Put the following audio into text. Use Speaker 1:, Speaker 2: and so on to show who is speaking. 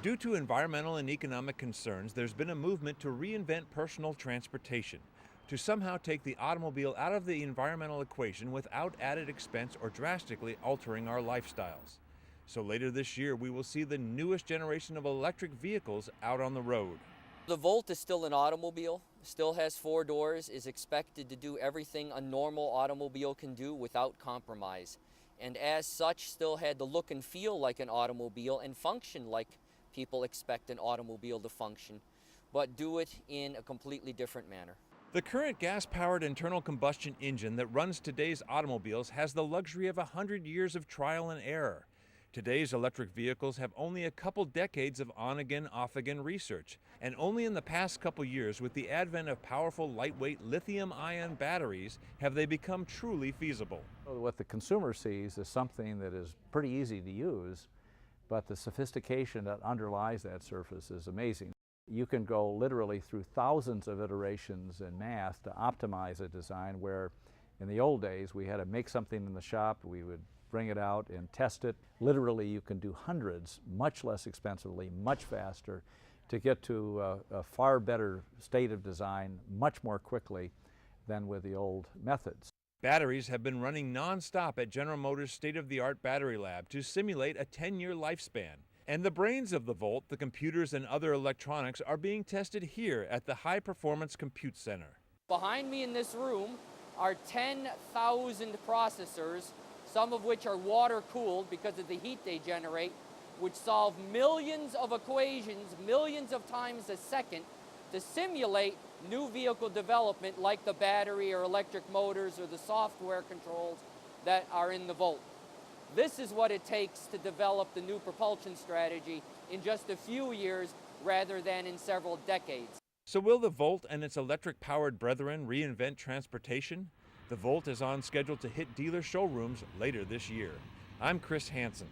Speaker 1: Due to environmental and economic concerns, there's been a movement to reinvent personal transportation, to somehow take the automobile out of the environmental equation without added expense or drastically altering our lifestyles. So later this year, we will see the newest generation of electric vehicles out on the road.
Speaker 2: The Volt is still an automobile, still has 4 doors, is expected to do everything a normal automobile can do without compromise. And as such, still had the look and feel like an automobile and function like people expect an automobile to function, but do it in a completely different manner.
Speaker 1: The current gas-powered internal combustion engine that runs today's automobiles has the luxury of 100 years of trial and error. Today's electric vehicles have only a couple decades of on-again, off-again research, and only in the past couple years, with the advent of powerful, lightweight lithium-ion batteries, have they become truly feasible.
Speaker 3: What the consumer sees is something that is pretty easy to use, but the sophistication that underlies that surface is amazing. You can go literally through thousands of iterations in math to optimize a design, where in the old days we had to make something in the shop, we would bring it out and test it. Literally you can do hundreds much less expensively, much faster, to get to a far better state of design much more quickly than with the old methods.
Speaker 1: Batteries have been running non-stop at General Motors' state-of-the-art battery lab to simulate a 10-year lifespan. And the brains of the Volt, the computers and other electronics, are being tested here at the High Performance Compute Center.
Speaker 2: Behind me in this room are 10,000 processors, some of which are water-cooled because of the heat they generate, which solve millions of equations, millions of times a second, to simulate new vehicle development like the battery or electric motors or the software controls that are in the Volt. This is what it takes to develop the new propulsion strategy in just a few years rather than in several decades.
Speaker 1: So will the Volt and its electric-powered brethren reinvent transportation? The Volt is on schedule to hit dealer showrooms later this year. I'm Chris Hansen.